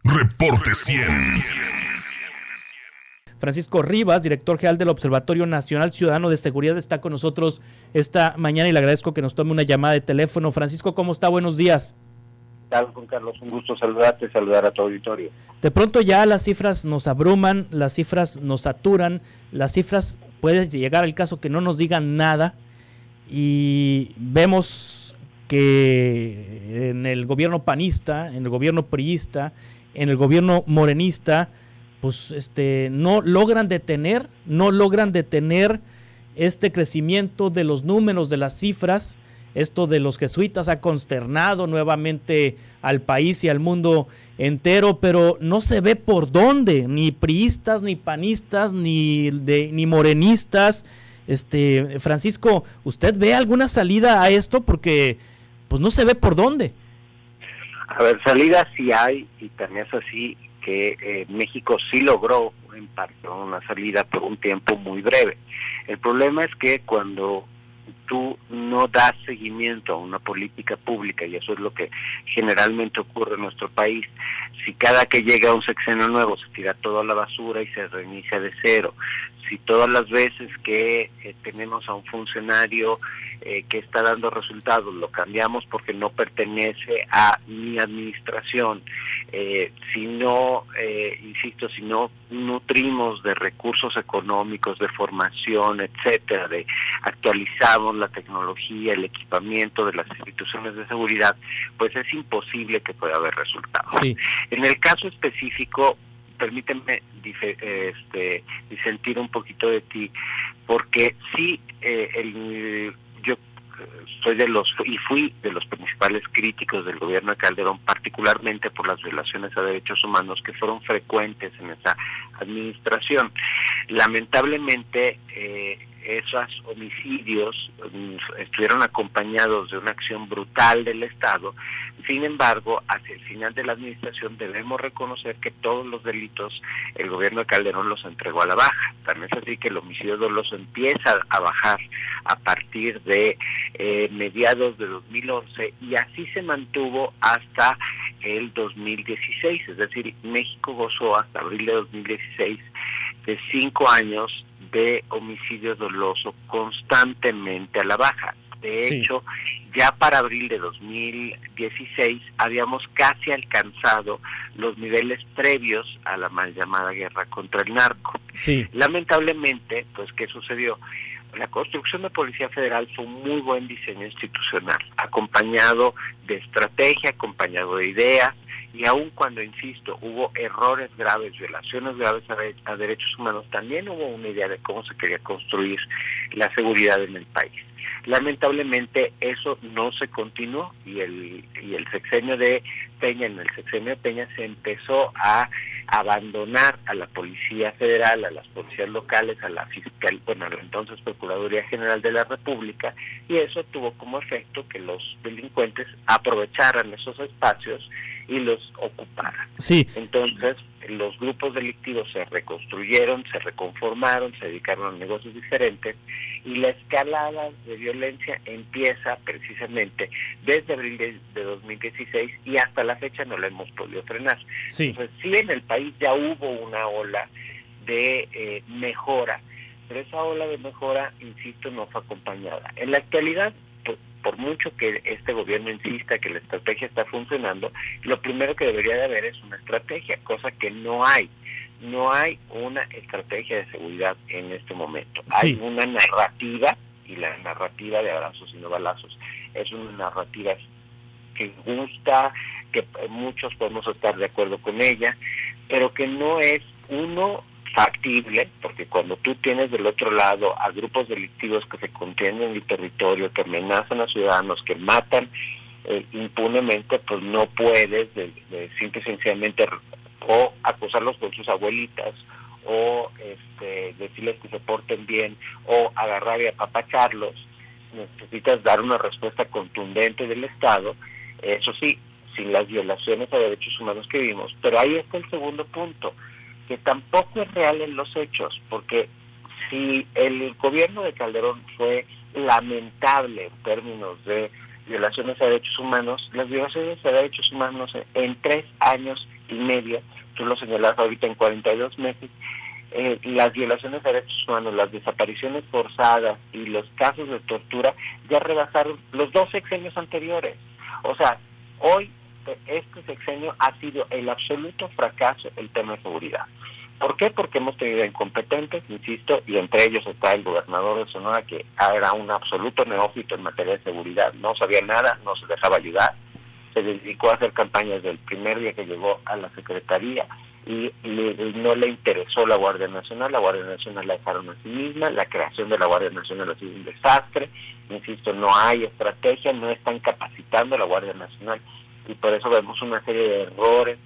Reporte 100. Francisco Rivas, director general del Observatorio Nacional Ciudadano de Seguridad, está con nosotros esta mañana y le agradezco que nos tome una llamada de teléfono. Francisco, ¿cómo está? Buenos días. Tal, Juan Carlos, un gusto saludarte, saludar a tu auditorio. De pronto ya las cifras nos abruman, las cifras nos saturan, las cifras, puede llegar al caso que no nos digan nada y vemos que en el gobierno panista, en el gobierno priista, en el gobierno morenista, pues no logran detener este crecimiento de los números, de las cifras. Esto de los jesuitas ha consternado nuevamente al país y al mundo entero, pero no se ve por dónde, ni priistas, ni panistas, ni morenistas. Francisco, ¿usted ve alguna salida a esto? Porque pues no se ve por dónde. A ver, salida sí hay, y también es así que México sí logró en parte una salida por un tiempo muy breve. El problema es que cuando tú no das seguimiento a una política pública, y eso es lo que generalmente ocurre en nuestro país, si cada que llega un sexenio nuevo se tira todo a la basura y se reinicia de cero, si todas las veces que tenemos a un funcionario que está dando resultados lo cambiamos porque no pertenece a mi administración, si no nutrimos de recursos económicos, de formación, etcétera, de actualizamos la tecnología, el equipamiento de las instituciones de seguridad, pues es imposible que pueda haber resultados. Sí. En el caso específico, permíteme disentir un poquito de ti, porque sí, yo fui de los principales críticos del gobierno de Calderón, particularmente por las violaciones a derechos humanos que fueron frecuentes en esa administración. Lamentablemente, esos homicidios estuvieron acompañados de una acción brutal del Estado. Sin embargo, hacia el final de la administración debemos reconocer que todos los delitos el gobierno de Calderón los entregó a la baja. También es así que el homicidio doloso empieza a bajar a partir de mediados de 2011 y así se mantuvo hasta el 2016. Es decir, México gozó hasta abril de 2016 de 5 años de homicidio doloso constantemente a la baja. De hecho, ya para abril de 2016 habíamos casi alcanzado los niveles previos a la mal llamada guerra contra el narco. Sí. Lamentablemente, pues, ¿qué sucedió? La construcción de Policía Federal fue un muy buen diseño institucional, acompañado de estrategia, acompañado de ideas, y aun cuando, insisto, hubo errores graves, violaciones graves a derechos humanos, también hubo una idea de cómo se quería construir la seguridad en el país. Lamentablemente eso no se continuó y el sexenio de Peña, en el sexenio de Peña se empezó a abandonar a la Policía Federal, a las policías locales, a la fiscal, a la entonces Procuraduría General de la República, y eso tuvo como efecto que los delincuentes aprovecharan esos espacios y los ocuparan. Sí. Entonces, los grupos delictivos se reconstruyeron, se reconformaron, se dedicaron a negocios diferentes, y la escalada de violencia empieza precisamente desde abril de 2016 y hasta la fecha no la hemos podido frenar. Sí. Entonces, sí, en el país ya hubo una ola de mejora, pero esa ola de mejora, insisto, no fue acompañada. En la actualidad, por mucho que este gobierno insista que la estrategia está funcionando, lo primero que debería de haber es una estrategia, cosa que no hay. No hay una estrategia de seguridad en este momento. Sí. Hay una narrativa, y la narrativa de abrazos y no balazos es una narrativa que gusta, que muchos podemos estar de acuerdo con ella, pero que no es factible, porque cuando tú tienes del otro lado a grupos delictivos que se contienen en el territorio, que amenazan a ciudadanos, que matan impunemente, pues no puedes simple y sencillamente o acusarlos con sus abuelitas, o decirles que se porten bien, o agarrar y apapacharlos. Necesitas dar una respuesta contundente del Estado, eso sí, sin las violaciones a derechos humanos que vimos. Pero ahí está el segundo punto, que tampoco es real en los hechos, porque si el gobierno de Calderón fue lamentable en términos de violaciones a derechos humanos, las violaciones a derechos humanos en 3 años y medio, tú lo señalas ahorita en 42 meses, las violaciones de derechos humanos, las desapariciones forzadas y los casos de tortura ya rebasaron los 2 sexenios anteriores. O sea, hoy este sexenio ha sido el absoluto fracaso el tema de seguridad. ¿Por qué? Porque hemos tenido incompetentes, insisto, y entre ellos está el gobernador de Sonora, que era un absoluto neófito en materia de seguridad, no sabía nada, no se dejaba ayudar, se dedicó a hacer campañas del primer día que llegó a la Secretaría y no le interesó la Guardia Nacional la dejaron a sí misma, la creación de la Guardia Nacional ha sido un desastre, insisto, no hay estrategia, no están capacitando a la Guardia Nacional y por eso vemos una serie de errores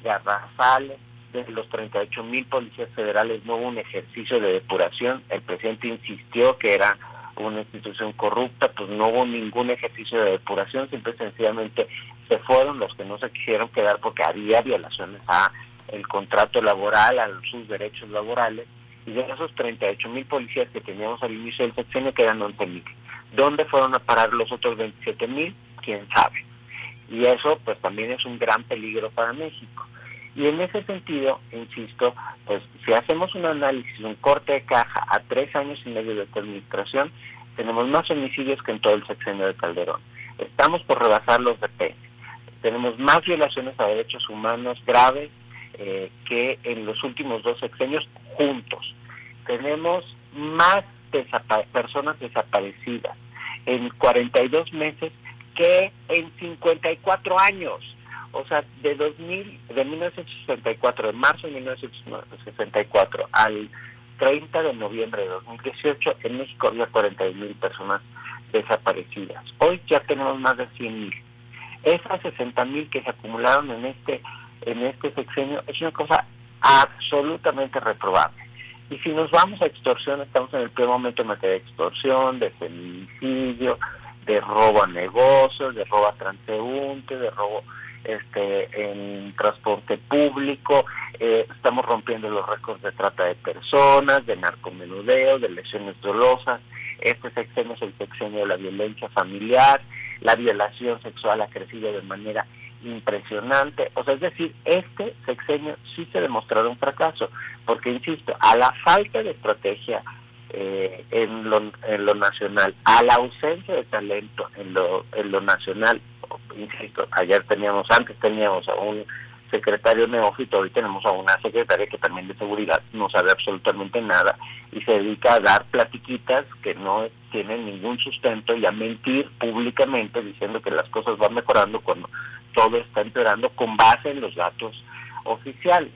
garrafales. De los 38,000 policías federales no hubo un ejercicio de depuración, el presidente insistió que era una institución corrupta, pues no hubo ningún ejercicio de depuración, simple y sencillamente se fueron los que no se quisieron quedar porque había violaciones a el contrato laboral, a sus derechos laborales, y de esos 38,000 policías que teníamos al inicio del sexenio quedan 11,000. ¿Dónde fueron a parar los otros 27,000? ¿Quién sabe? Y eso pues también es un gran peligro para México. Y en ese sentido, insisto, pues si hacemos un análisis, un corte de caja a 3 años y medio de esta administración, tenemos más homicidios que en todo el sexenio de Calderón. Estamos por rebasar los de Peña. Tenemos más violaciones a derechos humanos graves que en los últimos 2 sexenios juntos. Tenemos más personas desaparecidas en 42 meses que en 54 años. O sea, de 1964, de marzo de 1964 al 30 de noviembre de 2018, en México había 41,000 personas desaparecidas. Hoy ya tenemos más de 100,000. Esas 60,000 que se acumularon en este sexenio es una cosa absolutamente reprobable. Y si nos vamos a extorsión, estamos en el peor momento en materia de extorsión, de feminicidio, de robo a negocios, de robo a transeúntes, de robo en transporte público, estamos rompiendo los récords de trata de personas, de narcomenudeo, de lesiones dolosas. Este sexenio es el sexenio de la violencia familiar, la violación sexual ha crecido de manera impresionante. O sea, es decir, este sexenio sí se demostrará un fracaso, porque insisto, a la falta de estrategia en lo nacional, a la ausencia de talento en lo nacional, insisto, antes teníamos a un secretario neófito, hoy tenemos a una secretaria que también de seguridad no sabe absolutamente nada y se dedica a dar platiquitas que no tienen ningún sustento y a mentir públicamente diciendo que las cosas van mejorando cuando todo está empeorando con base en los datos oficiales.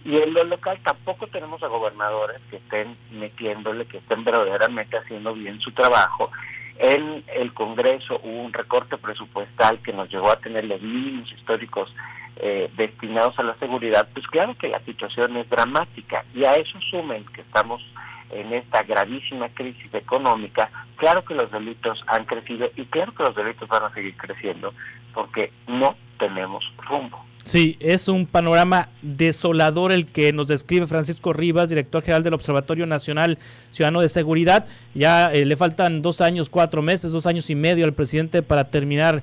Y en lo local tampoco tenemos a gobernadores que estén metiéndole, que estén verdaderamente haciendo bien su trabajo. En el Congreso hubo un recorte presupuestal que nos llevó a tener los mínimos históricos destinados a la seguridad. Pues claro que la situación es dramática y a eso sumen que estamos en esta gravísima crisis económica. Claro que los delitos han crecido y claro que los delitos van a seguir creciendo porque no tenemos rumbo. Sí, es un panorama desolador el que nos describe Francisco Rivas, director general del Observatorio Nacional Ciudadano de Seguridad. Ya le faltan 2 años, 4 meses, 2 años y medio al presidente para terminar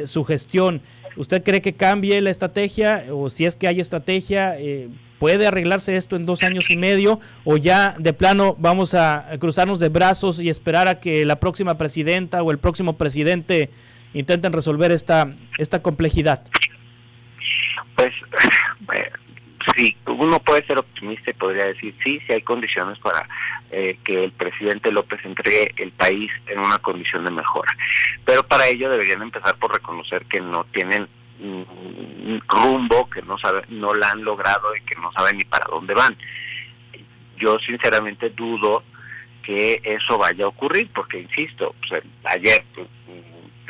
su gestión. ¿Usted cree que cambie la estrategia o si es que hay estrategia, puede arreglarse esto en 2 años y medio o ya de plano vamos a cruzarnos de brazos y esperar a que la próxima presidenta o el próximo presidente intenten resolver esta complejidad? Pues sí, uno puede ser optimista y podría decir sí hay condiciones para que el presidente López entregue el país en una condición de mejora. Pero para ello deberían empezar por reconocer que no tienen rumbo, que no la han logrado y que no saben ni para dónde van. Yo sinceramente dudo que eso vaya a ocurrir, porque insisto, pues, ayer,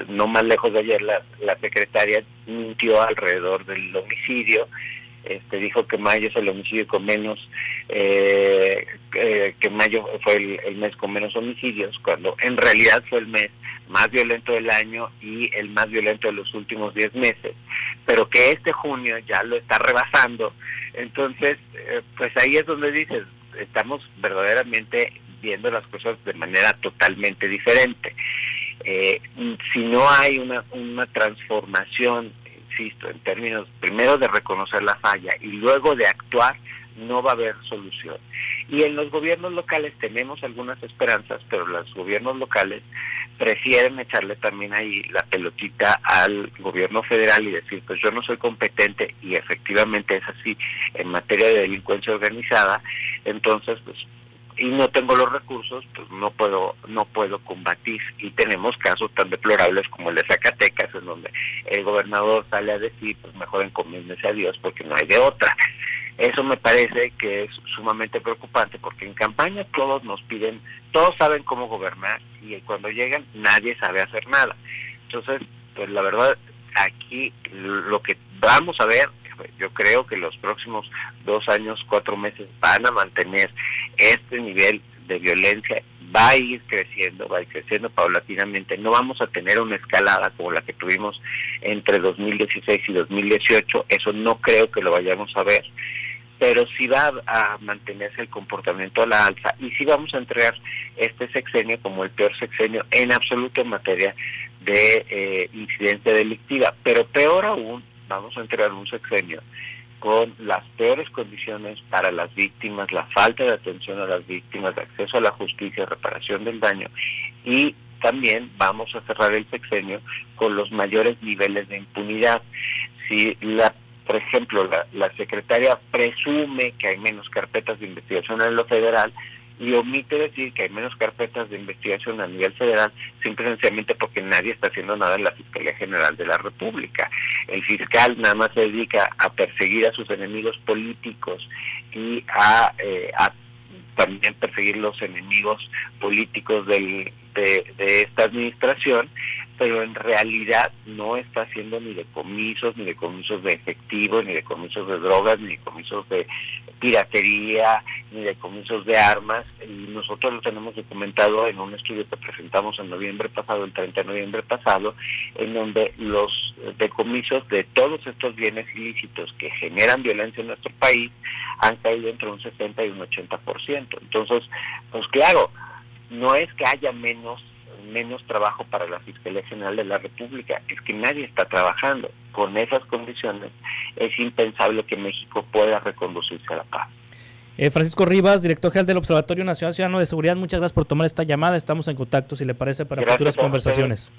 no más lejos de ayer, la secretaria mintió alrededor del homicidio, dijo que mayo es el homicidio con menos, que mayo fue el mes con menos homicidios, cuando en realidad fue el mes más violento del año y el más violento de los últimos 10 meses, pero que este junio ya lo está rebasando. Entonces, pues ahí es donde dices, estamos verdaderamente viendo las cosas de manera totalmente diferente. Si no hay una transformación, insisto, en términos primero de reconocer la falla y luego de actuar, no va a haber solución. Y en los gobiernos locales tenemos algunas esperanzas, pero los gobiernos locales prefieren echarle también ahí la pelotita al gobierno federal y decir, pues yo no soy competente, y efectivamente es así en materia de delincuencia organizada, entonces pues y no tengo los recursos, pues no puedo combatir. Y tenemos casos tan deplorables como el de Zacatecas, en donde el gobernador sale a decir, pues mejor encomiéndese a Dios porque no hay de otra. Eso me parece que es sumamente preocupante, porque en campaña todos nos piden, todos saben cómo gobernar, y cuando llegan nadie sabe hacer nada. Entonces, pues la verdad, aquí lo que vamos a ver, yo creo que los próximos 2 años, 4 meses van a mantener este nivel de violencia, va a ir creciendo paulatinamente. No vamos a tener una escalada como la que tuvimos entre 2016 y 2018, eso no creo que lo vayamos a ver, pero sí va a mantenerse el comportamiento a la alza, y sí vamos a entregar este sexenio como el peor sexenio en absoluto en materia de incidencia delictiva, pero peor aún, vamos a entregar un sexenio con las peores condiciones para las víctimas, la falta de atención a las víctimas, de acceso a la justicia, reparación del daño, y también vamos a cerrar el sexenio con los mayores niveles de impunidad. Si por ejemplo, la secretaria presume que hay menos carpetas de investigación en lo federal y omite decir que hay menos carpetas de investigación a nivel federal, simplemente porque nadie está haciendo nada en la Fiscalía General de la República. El fiscal nada más se dedica a perseguir a sus enemigos políticos y a también perseguir los enemigos políticos de esta administración, pero en realidad no está haciendo ni decomisos de efectivo, ni decomisos de drogas, ni decomisos de piratería, ni decomisos de armas, y nosotros lo tenemos documentado en un estudio que presentamos en noviembre pasado, el 30 de noviembre pasado, en donde los decomisos de todos estos bienes ilícitos que generan violencia en nuestro país han caído entre un 60 y un 80%. Entonces, pues claro, no es que haya menos trabajo para la Fiscalía General de la República, es que nadie está trabajando. Con esas condiciones es impensable que México pueda reconducirse a la paz. Francisco Rivas, director general del Observatorio Nacional Ciudadano de Seguridad, muchas gracias por tomar esta llamada, estamos en contacto, si le parece, para futuras conversaciones.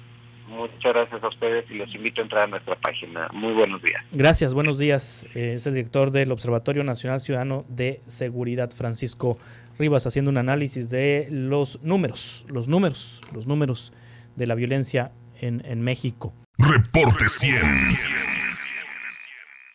Muchas gracias a ustedes y los invito a entrar a nuestra página. Muy buenos días. Gracias, buenos días. Es el director del Observatorio Nacional Ciudadano de Seguridad, Francisco Rivas, haciendo un análisis de los números de la violencia en México. Reporte 100.